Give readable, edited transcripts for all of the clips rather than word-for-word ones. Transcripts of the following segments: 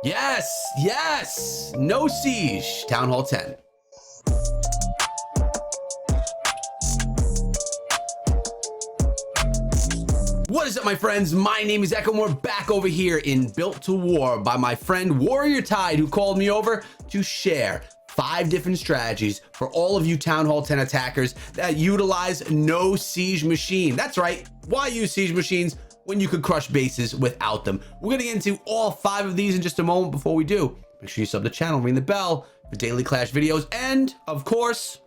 Yes, yes, no siege, Town Hall 10. What is up, my friends? My name is Echo, and we're back over here in Built to War by my friend Warrior Tide, who called me over to share 5 different strategies for all of you Town Hall 10 attackers that utilize no siege machine. That's right. Why use siege machines when you could crush bases without them? We're going to get into all 5 of these in just a moment. Before we do, make sure you sub the channel, ring the bell for daily Clash videos, and of course,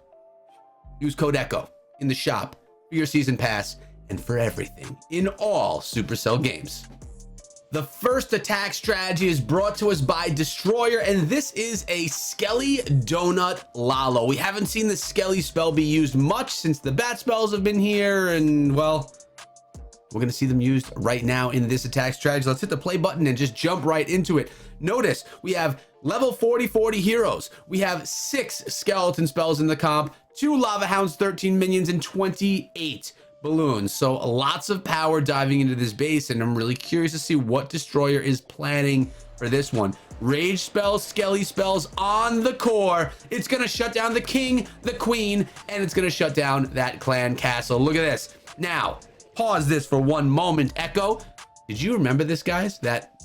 use code ECHO in the shop for your season pass and for everything in all Supercell games. The first attack strategy is brought to us by Destroyer, and this is a Skelly Donut Lala. We haven't seen the Skelly spell be used much since the bat spells have been here, and well, we're gonna see them used right now in this attack strategy. Let's hit the play button and just jump right into it. Notice we have level 40 heroes. We have 6 skeleton spells in the comp, 2 lava hounds, 13 minions, and 28 balloons. So lots of power diving into this base, and I'm really curious to see what Destroyer is planning for this one. Rage spells, Skelly spells on the core. It's gonna shut down the king, the queen, and it's gonna shut down that clan castle. Look at this. Now, pause this for one moment. Echo, did you remember this, guys? That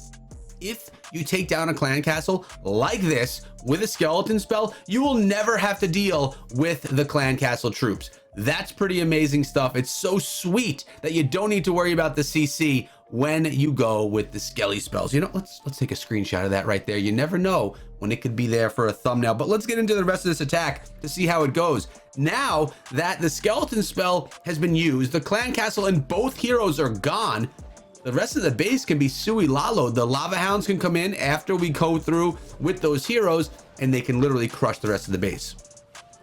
if you take down a clan castle like this with a skeleton spell, you will never have to deal with the clan castle troops. That's pretty amazing stuff. It's so sweet that you don't need to worry about the CC when you go with the Skelly spells. You know, let's take a screenshot of that right there. You never know when it could be there for a thumbnail. But let's get into the rest of this attack to see how it goes. Now that the skeleton spell has been used, the clan castle and both heroes are gone, the rest of the base can be sui lalo. The lava hounds can come in after we go through with those heroes, and they can literally crush the rest of the base.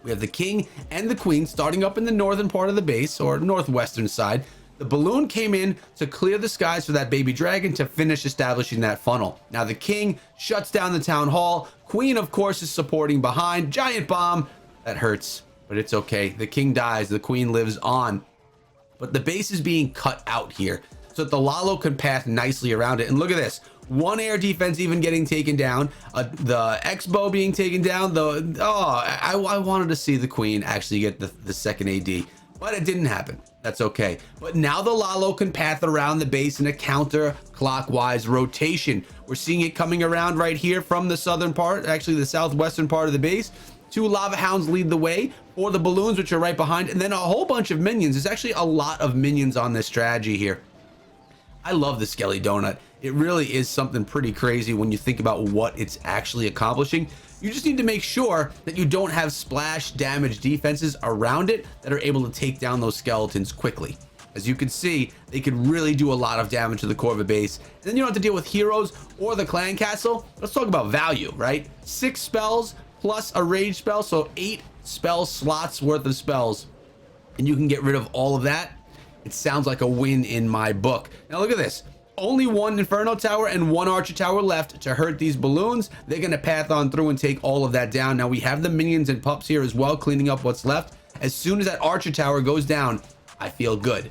We have the king and the queen starting up in the northern part of the base, or northwestern side. The balloon came in to clear the skies for that baby dragon to finish establishing that funnel. Now the king shuts down the town hall. Queen, of course, is supporting behind. Giant bomb. That hurts, but it's okay. The king dies. The queen lives on. But the base is being cut out here so that the Lalo can path nicely around it. And look at this. 1 air defense even getting taken down, the X-bow being taken down. I wanted to see the queen actually get the second AD, but it didn't happen. That's okay. But now the Lalo can path around the base in a counterclockwise rotation. We're seeing it coming around right here from the southern part, actually the southwestern part of the base. 2 lava hounds lead the way for the balloons, which are right behind, and then a whole bunch of minions. There's actually a lot of minions on this strategy here. I love the Skelly Donut. It really is something pretty crazy when you think about what it's actually accomplishing. You just need to make sure that you don't have splash damage defenses around it that are able to take down those skeletons quickly. As you can see, they can really do a lot of damage to the core of a base. And then you don't have to deal with heroes or the clan castle. Let's talk about value, right? 6 spells plus a rage spell, so 8 spell slots worth of spells. And you can get rid of all of that. It sounds like a win in my book. Now look at this. Only 1 Inferno Tower and 1 Archer Tower left to hurt these balloons. They're going to path on through and take all of that down. Now we have the minions and pups here as well, cleaning up what's left. As soon as that Archer Tower goes down, I feel good.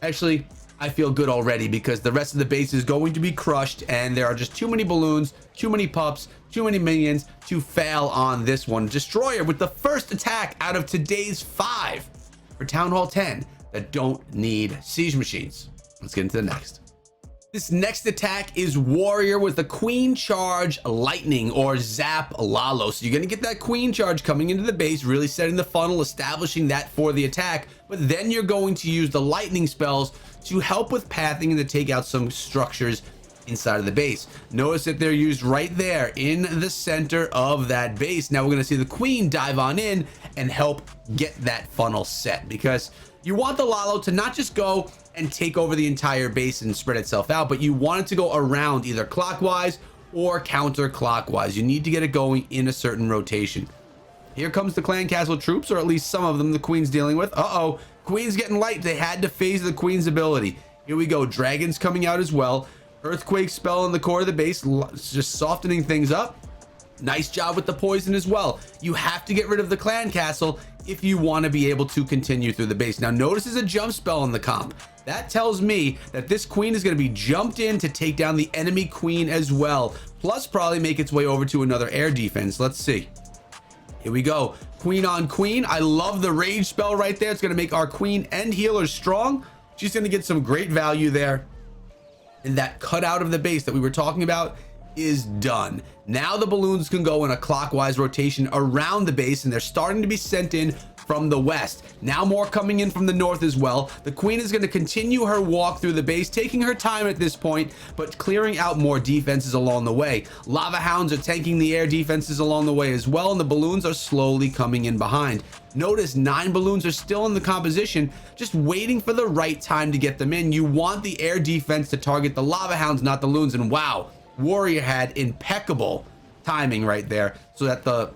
Actually, I feel good already because the rest of the base is going to be crushed, and there are just too many balloons, too many pups, too many minions to fail on this one. Destroyer with the first attack out of today's 5 for Town Hall 10 that don't need siege machines. Let's get into the next. This next attack is Warrior with the Queen Charge Lightning, or Zap Lalo. So you're going to get that Queen Charge coming into the base, really setting the funnel, establishing that for the attack. But then you're going to use the lightning spells to help with pathing and to take out some structures inside of the base. Notice that they're used right there in the center of that base. Now we're going to see the Queen dive on in and help get that funnel set, because you want the Lalo to not just go and take over the entire base and spread itself out, but you want it to go around either clockwise or counterclockwise. You need to get it going in a certain rotation. Here comes the clan castle troops, or at least some of them the queen's dealing with. Uh-oh, queen's getting light. They had to phase the queen's ability. Here we go. Dragons coming out as well. Earthquake spell in the core of the base, just softening things up. Nice job with the poison as well. You have to get rid of the clan castle if you want to be able to continue through the base. Now notice there's a jump spell in the comp. That tells me that this queen is going to be jumped in to take down the enemy queen as well. plus probably make its way over to another air defense. Let's see. Here we go. Queen on queen. I love the rage spell right there. It's going to make our queen and healers strong. She's going to get some great value there. And that cutout of the base that we were talking about is done. Now the balloons can go in a clockwise rotation around the base, and they're starting to be sent in from the west. Now more coming in from the north as well. The queen is going to continue her walk through the base, taking her time at this point, but clearing out more defenses along the way. Lava hounds are tanking the air defenses along the way as well, and the balloons are slowly coming in behind. Notice 9 balloons are still in the composition, just waiting for the right time to get them in. You want the air defense to target the lava hounds, not the balloons. And wow, Warrior had impeccable timing right there so that the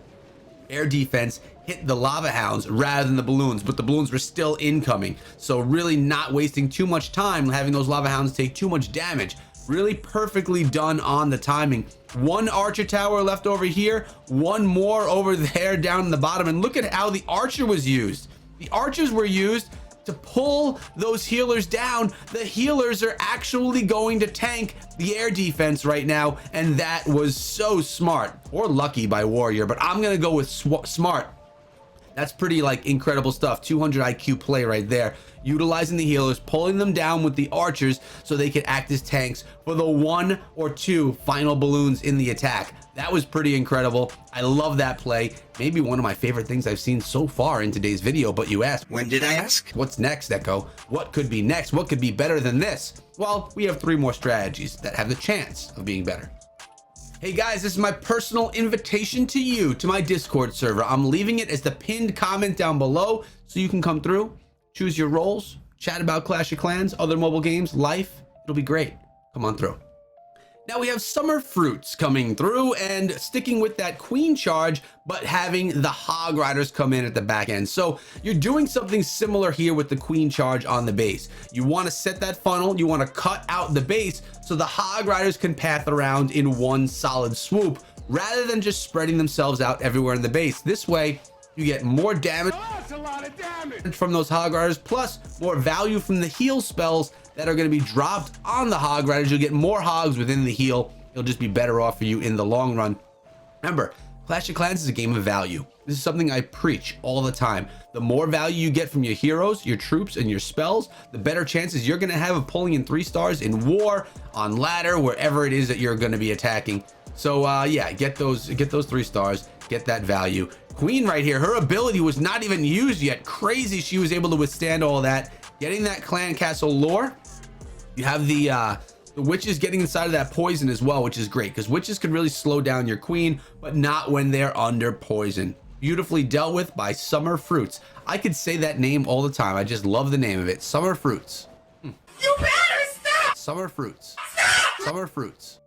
air defense hit the lava hounds rather than the balloons, but the balloons were still incoming. So really not wasting too much time having those lava hounds take too much damage. Really perfectly done on the timing. 1 archer tower left over here, 1 more over there down in the bottom, and look at how the archer was used. The archers were used to pull those healers down. The healers are actually going to tank the air defense right now, and that was so smart, or lucky by Warrior, but I'm gonna go with smart. That's pretty like incredible stuff. 200 IQ play right there, utilizing the healers, pulling them down with the archers so they could act as tanks for the 1 or 2 final balloons in the attack. That was pretty incredible. I love that play. Maybe one of my favorite things I've seen so far in today's video. But you asked, when did I ask? What's next, Echo? What could be next? What could be better than this? Well, we have 3 more strategies that have the chance of being better. Hey guys, this is my personal invitation to you, to my Discord server. I'm leaving it as the pinned comment down below so you can come through, choose your roles, chat about Clash of Clans, other mobile games, life. It'll be great. Come on through. Now we have summer fruits coming through and sticking with that queen charge, but having the hog riders come in at the back end. So you're doing something similar here with the queen charge on the base. You want to set that funnel, you want to cut out the base so the hog riders can path around in one solid swoop rather than just spreading themselves out everywhere in the base. This way you get more damage, that's a lot of damage from those hog riders, plus more value from the heal spells that are going to be dropped on the hog riders. You'll get more hogs within the heal. It'll just be better off for you in the long run. Remember, Clash of Clans is a game of value. This is something I preach all the time. The more value you get from your heroes, your troops, and your spells, the better chances you're going to have of pulling in 3 stars in war, on ladder, wherever it is that you're going to be attacking. So yeah, get those 3 stars, get that value. Queen right here, her ability was not even used yet. Crazy she was able to withstand all that. Getting that clan castle lore. You have the witches getting inside of that poison as well, which is great because witches can really slow down your queen, but not when they're under poison. Beautifully dealt with by Summer Fruits. I could say that name all the time. I just love the name of it. Summer Fruits. You better stop! Summer Fruits. Summer Fruits.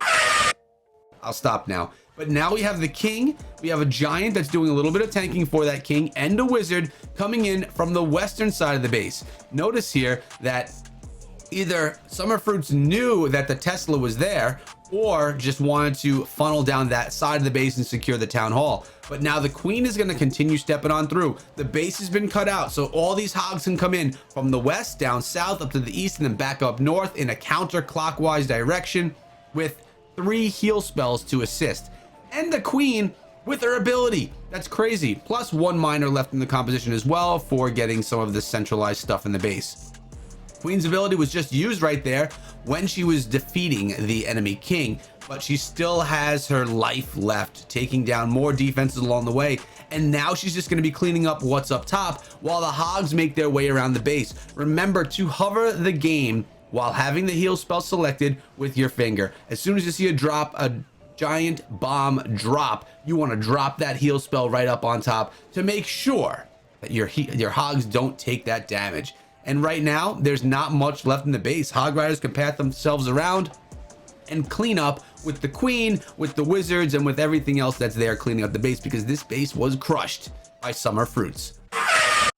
I'll stop now. But now we have the king. We have a giant that's doing a little bit of tanking for that king, and a wizard coming in from the western side of the base. Notice here that either Summer Fruits knew that the Tesla was there or just wanted to funnel down that side of the base and secure the town hall. But now the queen is going to continue stepping on through. The base has been cut out, so all these hogs can come in from the west, down south, up to the east, and then back up north in a counterclockwise direction with 3 heal spells to assist. And the queen with her ability. That's crazy. Plus 1 miner left in the composition as well for getting some of the centralized stuff in the base. Queen's ability was just used right there when she was defeating the enemy king, but she still has her life left, taking down more defenses along the way. And now she's just going to be cleaning up what's up top while the hogs make their way around the base. Remember to hover the game while having the heal spell selected with your finger. As soon as you see a giant bomb drop, you want to drop that heal spell right up on top to make sure that your hogs don't take that damage. And right now there's not much left in the base. Hog riders can path themselves around and clean up with the queen, with the wizards, and with everything else that's there cleaning up the base, because this base was crushed by Summer Fruits.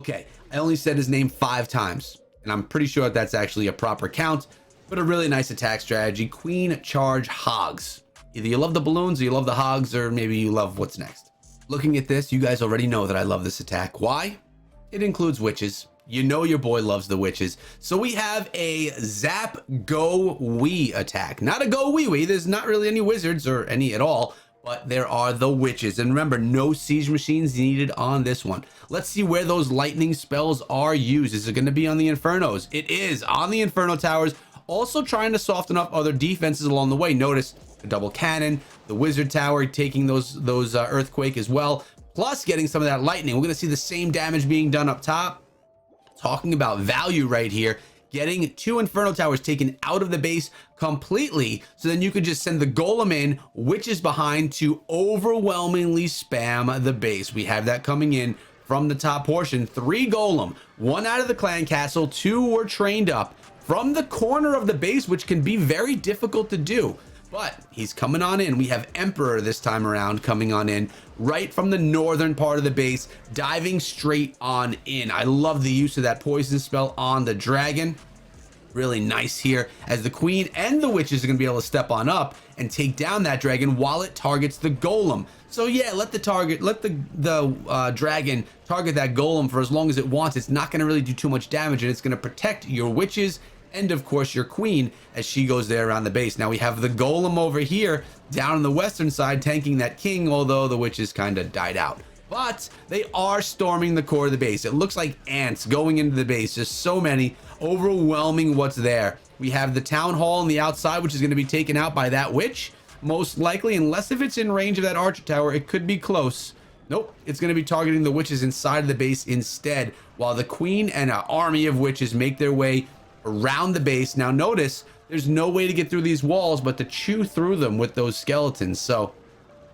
Okay, I only said his name 5 times, and I'm pretty sure that's actually a proper count, but a really nice attack strategy. Queen charge hogs. Either you love the balloons or you love the hogs, or maybe you love what's next. Looking at this, you guys already know that I love this attack. Why? It includes witches. You know your boy loves the witches. So we have a Zap Go Wee attack. Not a Go Wee Wee. There's not really any wizards or any at all, but there are the witches. And remember, no siege machines needed on this one. Let's see where those lightning spells are used. Is it going to be on the Infernos? It is on the Inferno towers. Also trying to soften up other defenses along the way. Notice the double cannon, the wizard tower taking those earthquake as well, plus getting some of that lightning. We're going to see the same damage being done up top. Talking about value right here, getting 2 Inferno towers taken out of the base completely, so then you could just send the golem in, witches behind, to overwhelmingly spam the base. We have that coming in from the top portion. 3 golem, 1 out of the clan castle, 2 were trained up from the corner of the base, which can be very difficult to do. But he's coming on in. We have Emperor this time around coming on in right from the northern part of the base, diving straight on in. I love the use of that poison spell on the dragon. Really nice here, as the queen and the witches are going to be able to step on up and take down that dragon while it targets the golem. So yeah, let the dragon target that golem for as long as it wants. It's not going to really do too much damage, and it's going to protect your witches and of course your queen as she goes there around the base. Now we have the golem over here down on the western side tanking that king, although the witches kind of died out. But they are storming the core of the base. It looks like ants going into the base. There's so many, overwhelming what's there. We have the town hall on the outside, which is going to be taken out by that witch, most likely, unless if it's in range of that archer tower. It could be close. Nope, it's going to be targeting the witches inside of the base instead, while the queen and an army of witches make their way around the base. Now notice there's no way to get through these walls but to chew through them with those skeletons. So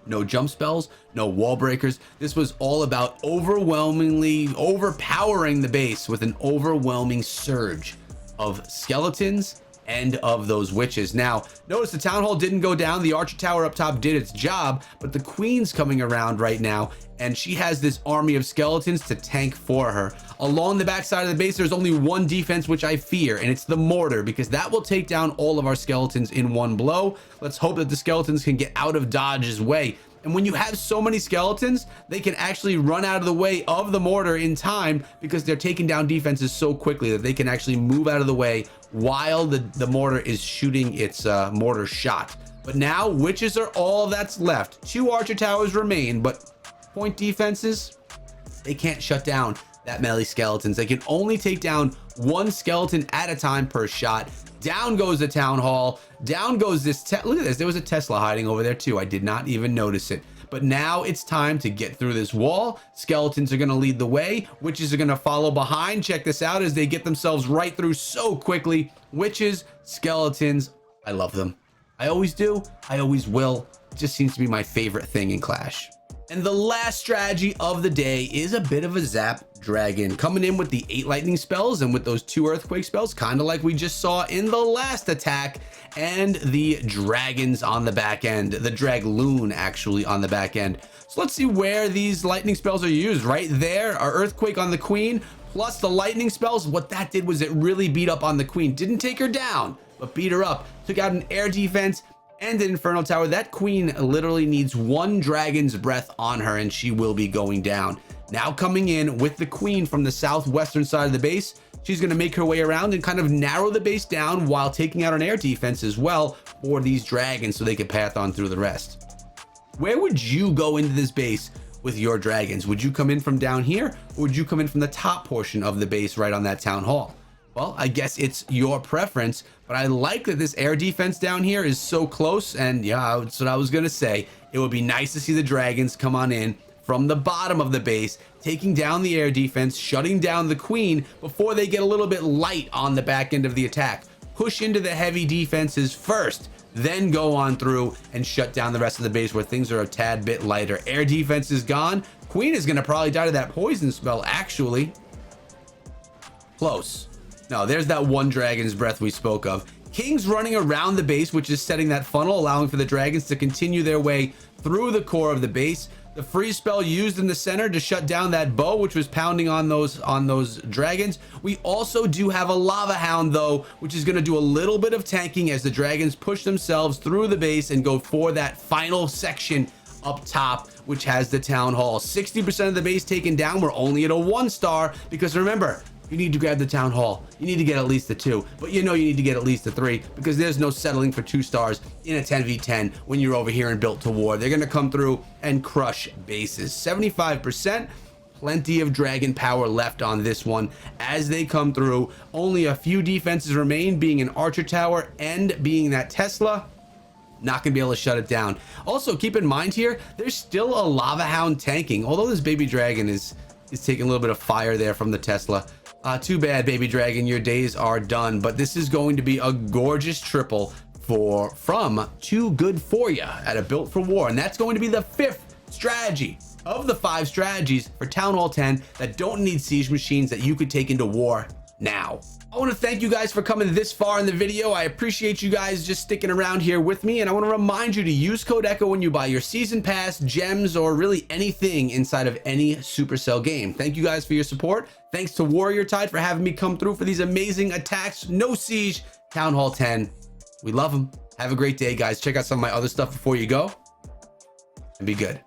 no jump spells, no wall breakers. This was all about overwhelmingly overpowering the base with an overwhelming surge of skeletons and of those witches. Now notice the town hall didn't go down. The archer tower up top did its job, but the queen's coming around right now, and she has this army of skeletons to tank for her. Along the back side of the base, there's only one defense which I fear, and it's the mortar, because that will take down all of our skeletons in one blow. Let's hope that the skeletons can get out of Dodge's way. And when you have so many skeletons, they can actually run out of the way of the mortar in time, because they're taking down defenses so quickly that they can actually move out of the way while the mortar is shooting its mortar shot. But now witches are all that's left. 2 archer towers remain, but point defenses, they can't shut down that melee skeletons. They can only take down 1 skeleton at a time per shot. Down goes the town hall. Down goes this. Look at this. There was a Tesla hiding over there too. I did not even notice it. But now it's time to get through this wall. Skeletons are going to lead the way. Witches are going to follow behind. Check this out as they get themselves right through so quickly. Witches, skeletons, I love them. I always do. I always will. It just seems to be my favorite thing in Clash. And the last strategy of the day is a bit of a Zap Dragon, coming in with the 8 lightning spells and with those 2 earthquake spells, kind of like we just saw in the last attack, and the dragons on the back end, the Dragloon actually on the back end. So let's see where these lightning spells are used. Right there, our earthquake on the queen plus the lightning spells. What that did was it really beat up on the queen. Didn't take her down, but beat her up. Took out an air defense and an Inferno tower. That queen literally needs 1 dragon's breath on her and she will be going down. Now coming in with the queen from the southwestern side of the base, she's going to make her way around and kind of narrow the base down while taking out an air defense as well for these dragons so they can path on through the rest. Where would you go into this base with your dragons? Would you come in from down here, or would you come in from the top portion of the base right on that town hall? Well, I guess it's your preference, but I like that this air defense down here is so close. And yeah, that's what I was going to say. It would be nice to see the dragons come on in from the bottom of the base, taking down the air defense, shutting down the queen before they get a little bit light on the back end of the attack. Push into the heavy defenses first, then go on through and shut down the rest of the base where things are a tad bit lighter. Air defense is gone. Queen is going to probably die to that poison spell, actually. Close. No, there's that 1 dragon's breath we spoke of. King's running around the base, which is setting that funnel, allowing for the dragons to continue their way through the core of the base. The freeze spell used in the center to shut down that bow, which was pounding on those dragons. We also do have a lava hound though, which is going to do a little bit of tanking as the dragons push themselves through the base and go for that final section up top, which has the town hall. 60% of the base taken down. We're only at a 1 star because remember, you need to grab the town hall. You need to get at least a 2, but you know you need to get at least a 3 because there's no settling for 2 stars in a 10v10 when you're over here in Built to War. They're going to come through and crush bases. 75%. Plenty of dragon power left on this one as they come through. Only a few defenses remain, being an archer tower and being that Tesla. Not gonna be able to shut it down. Also, keep in mind here, there's still a lava hound tanking, although this baby dragon is taking a little bit of fire there from the Tesla. Too bad, baby dragon, your days are done. But this is going to be a gorgeous triple from Too Good For Ya at a Built for War, and that's going to be the 5th strategy of the 5 strategies for Town Hall 10 that don't need siege machines that you could take into war now. I want to thank you guys for coming this far in the video. I appreciate you guys just sticking around here with me, and I want to remind you to use code ECHO when you buy your season pass, gems, or really anything inside of any Supercell game. Thank you guys for your support. Thanks to Warrior Tide for having me come through for these amazing attacks. No siege, Town Hall 10. We love them. Have a great day, guys. Check out some of my other stuff before you go, and be good.